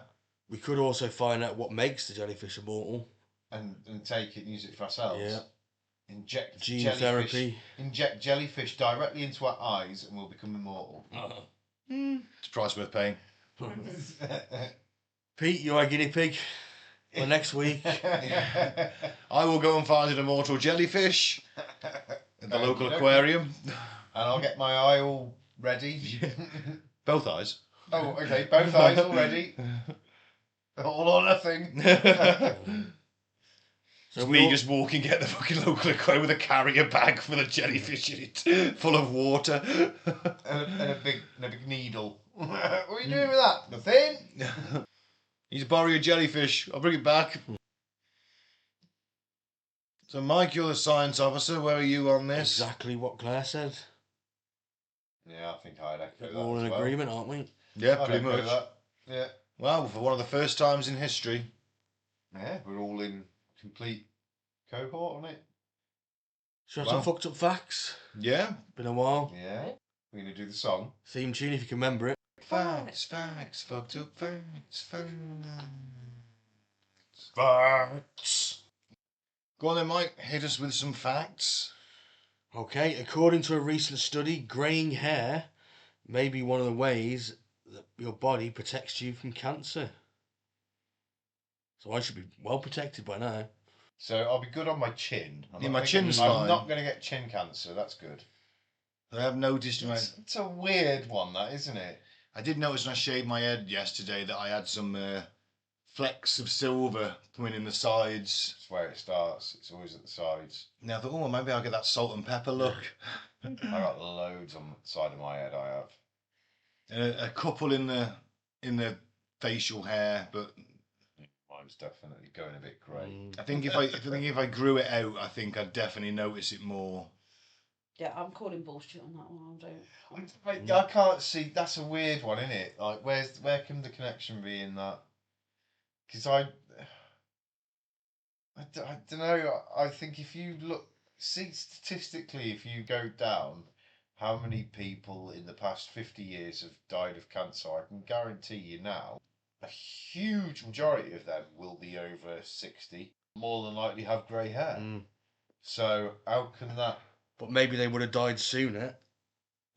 B: we could also find out what makes the jellyfish immortal.
D: and take it and use it for ourselves.
B: Yeah.
D: Inject
B: Gene
D: jellyfish.
B: therapy.
D: Inject jellyfish directly into our eyes and we'll become immortal.
A: It's a price worth paying.
B: Pete, you're our guinea pig for next week.
A: I will go and find an immortal jellyfish at the local aquarium.
D: And I'll get my eye all ready.
A: Both eyes.
D: Oh, okay, both eyes all ready. All or nothing.
B: So
A: It's
B: we
A: me
B: all,
A: just walking, get the fucking local aquarium with a carrier bag full of jellyfish in it, full of water.
D: and a big needle. What are you doing with that? Nothing.
A: You just borrow your jellyfish. I'll bring it back. So, Mike, you're the science officer. Where are you on this?
B: exactly what Claire said.
D: Yeah, I think I'd echo that.
B: We're all
D: as
B: in
D: well.
B: agreement, aren't we?
A: Yeah,
D: I'd
A: pretty
D: echo
A: much.
D: that. Yeah.
A: Well, for one of the first times in history.
D: Yeah, we're all in complete cohort on it.
B: Should we have
A: Well.
B: some fucked up facts?
A: Yeah.
B: Been a while.
D: Yeah. We're going to do the song.
B: Theme tune if you can remember it.
A: Facts, fucked up facts.
D: Facts.
A: Go on then, Mike. Hit us with some facts.
B: Okay, according to a recent study, greying hair may be one of the ways that your body protects you from cancer. So I should be well protected by now.
D: So I'll be good on my chin.
A: Yeah, my chin's
D: I'm
A: fine.
D: not going to get chin cancer. That's good.
A: I have noticed when
D: It's a weird one, that, isn't it?
A: I did notice when I shaved my head yesterday that I had some flecks of silver coming in the sides.
D: It's where it starts. It's always at the sides.
A: Now I thought, oh, maybe I'll get that salt and pepper look.
D: I got loads on the side of my head. I have.
A: And a couple in the facial hair, but
D: Mine's definitely going a bit grey.
A: I think if I grew it out, I think I'd definitely notice it more.
C: Yeah, I'm calling bullshit on that one. I don't.
D: I can't see. That's a weird one, isn't it? Like, where can the connection be in that? Because I don't know. I think if you see statistically, if you go down, how many people in the past 50 years have died of cancer? I can guarantee you now, a huge majority of them will be over 60. More than likely have grey hair. So how can that?
B: But maybe they would have died sooner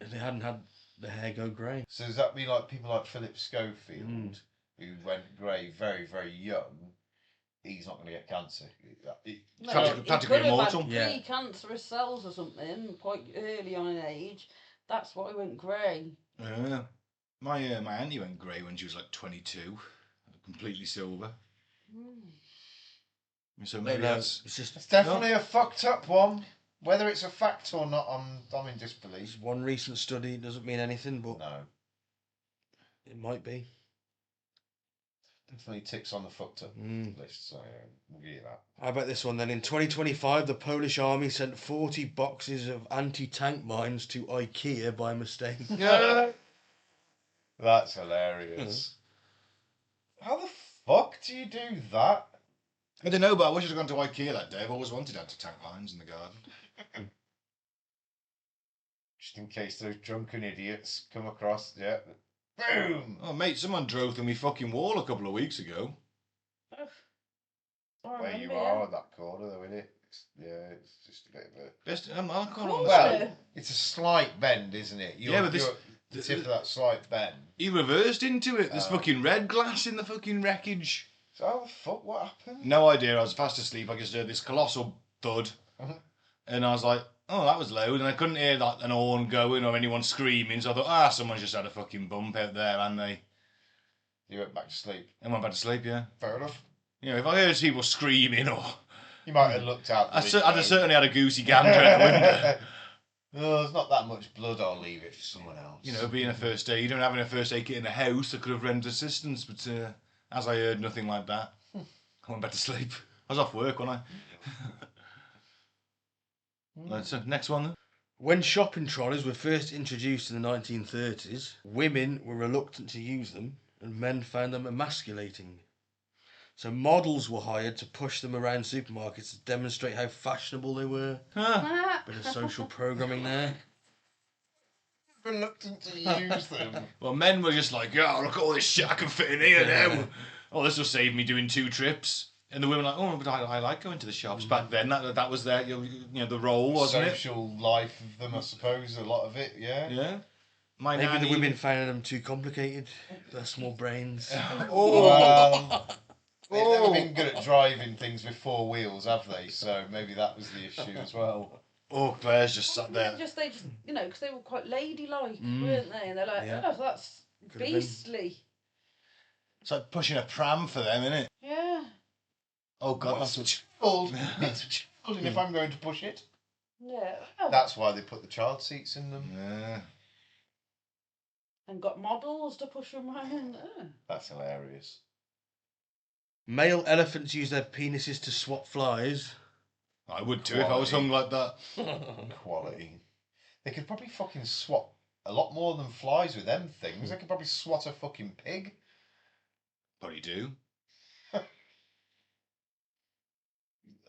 B: if they hadn't had the hair go grey.
D: So does that mean like people like Philip Schofield, who went grey very, very young, he's not going to get cancer?
C: No,
A: Practically
C: he could have
A: immortal.
C: had
B: Yeah.
C: pre-cancerous cells or something quite early on in age. That's why he went grey.
A: Yeah. My auntie went grey when she was like 22, completely silver. So maybe that's
B: it's just
D: It's definitely a fucked up one. Whether it's a fact or not, I'm in disbelief.
B: it's one recent study. It doesn't mean anything, but
D: No,
B: it might be.
D: definitely ticks on the fucked up list. So we'll give you that.
B: How about this one then? In 2025, the Polish army sent 40 boxes of anti-tank mines to IKEA by mistake.
D: That's hilarious. How the fuck do you do that?
A: I don't know, but I wish I'd gone to IKEA that day. I've always wanted anti-tank mines in the garden.
D: Just in case those drunken idiots come across. Yeah. Boom.
A: Oh, mate, someone drove through my fucking wall a couple of weeks ago.
D: Where you are on that corner, though, isn't it? It's just a bit of a.
A: I can't
C: Cool.
A: understand.
D: Well, it's a slight bend, isn't it?
A: Yeah, but this-
D: The tip of that slight bend.
A: He reversed into it. There's fucking red glass in the fucking wreckage.
D: So how the fuck? What happened?
A: No idea. I was fast asleep. I just heard this colossal thud. And I was like, oh, that was loud. And I couldn't hear like an horn going or anyone screaming. So I thought, someone's just had a fucking bump out there, and they.
D: You went back to sleep.
A: I went back to sleep, yeah.
D: Fair enough.
A: You know, if I heard people screaming or.
D: You might have looked out.
A: I'd have certainly had a goosey gander at the window.
D: Oh, there's not that much blood. I'll leave it for someone else.
A: You know, being a first aider and having a first aid kit in the house, I could have rendered assistance. But as I heard nothing like that, I went back to sleep. I was off work, wasn't I? Right, so next one then.
B: When shopping trolleys were first introduced in the 1930s, women were reluctant to use them and men found them emasculating. So models were hired to push them around supermarkets to demonstrate how fashionable they were. Bit of social programming there.
D: Reluctant to use them.
A: Well, men were just like, oh, look at all this shit I can fit in here now. Oh, this will save me doing 2 trips. And the women were like, oh, but I like going to the shops. Back then, that was their, the role, wasn't it?
D: Social life of them, I suppose, a lot of it, yeah.
A: Yeah.
B: Maybe the women found them too complicated. Their small brains.
D: They've never been good at driving things with 4 wheels, have they? So maybe that was the issue as well.
A: Oh, Claire's just sat there.
C: They just, because they were quite ladylike, weren't they? And they're like, oh, that's beastly.
A: It's like pushing a pram for them, isn't it?
C: Yeah.
A: Oh, God,
D: It's
A: that's
D: children if I'm going to push it.
C: Yeah. Oh.
D: That's why they put the child seats in them.
A: Yeah.
C: And got models to push them around. Oh.
D: That's hilarious.
B: Male elephants use their penises to swat flies.
A: I would too if I was hung like that.
D: Quality. They could probably fucking swat a lot more than flies with them things. They could probably swat a fucking pig.
A: Probably do.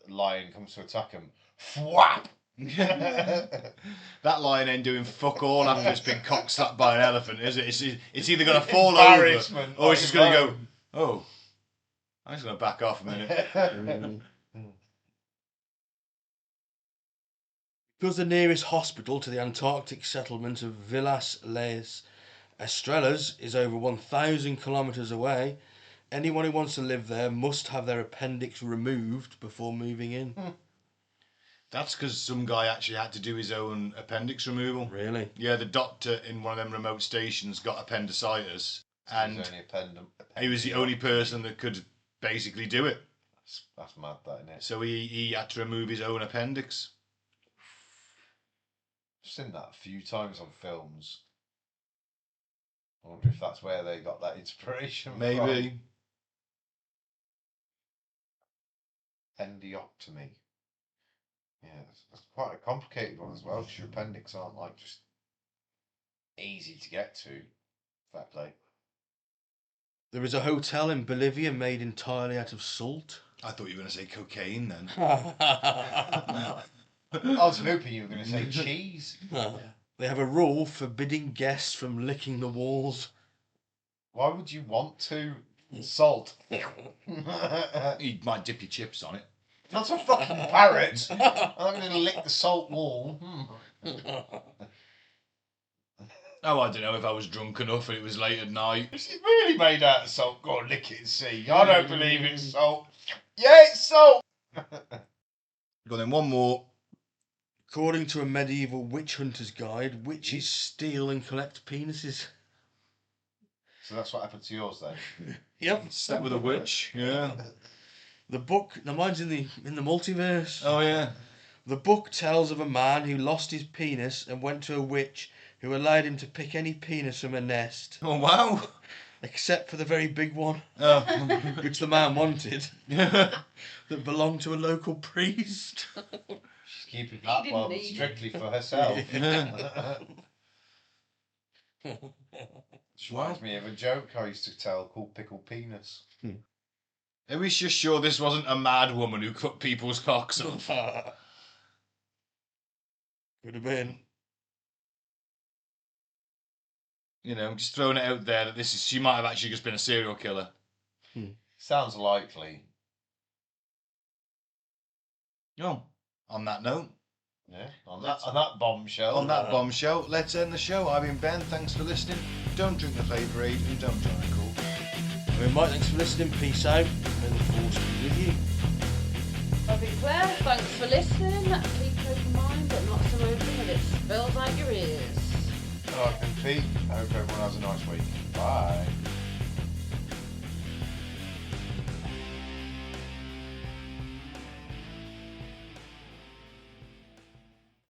D: Lion comes to attack him. Fwap!
A: That lion ain't doing fuck all after it's been cock slapped by an elephant, is it? It's either going to fall over or it's just going to go, oh, I'm just going to back off a minute.
B: Because the nearest hospital to the Antarctic settlement of Villas Les Estrellas is over 1,000 kilometres away, anyone who wants to live there must have their appendix removed before moving in.
A: That's because some guy actually had to do his own appendix removal.
B: Really?
A: Yeah, the doctor in one of them remote stations got appendicitis, and he was the only person that could basically do it.
D: That's mad, that, isn't it?
A: So he had to remove his own appendix.
D: I've seen that a few times on films. I wonder if that's where they got that inspiration
A: Maybe.
D: from. Appendiotomy. Yeah, that's quite a complicated one as well, because your appendix aren't like just easy to get to. Fair play.
B: There is a hotel in Bolivia made entirely out of salt.
A: I thought you were going to say cocaine then.
D: I was hoping you were going to say cheese.
B: They have a rule forbidding guests from licking the walls.
D: Why would you want to? Salt.
A: You might dip your chips on it.
D: That's a fucking parrot. I'm not going to lick the salt wall.
A: Oh, I don't know if I was drunk enough and it was late at night.
D: Is it really made out of salt? Go on, lick it and see. I don't believe it's salt. Yeah, it's salt.
A: Go on then, one more.
B: According to a medieval witch hunter's guide, witches steal and collect penises.
D: So that's what happened to yours then?
B: Yep.
A: Slept with a witch. Yeah.
B: The book, now mine's in the multiverse.
A: Oh yeah.
B: The book tells of a man who lost his penis and went to a witch who allowed him to pick any penis from a nest.
A: Oh wow.
B: Except for the very big one,
A: Oh.
B: which the man wanted, that belonged to a local priest.
D: She's keeping that
C: didn't
D: one
C: need
D: strictly for herself. Which reminds me of a joke I used to tell called Pickle Penis.
A: Are we just sure this wasn't a mad woman who cut people's cocks off?
B: Could have been.
A: You know, just throwing it out there that she might have actually just been a serial killer.
D: Sounds likely.
A: Oh, on that note,
D: Yeah, on that bombshell.
A: On that bombshell, let's end the show. I've been Ben, thanks for listening. Don't drink the Vaporade and don't join a cult.
B: I've been Mike, thanks for listening. Peace out. May the force be with you.
C: I've been Claire, thanks for listening. Keep open mind, but not so open that it spills out your ears.
D: I've been Pete. I hope everyone has a nice week. Bye.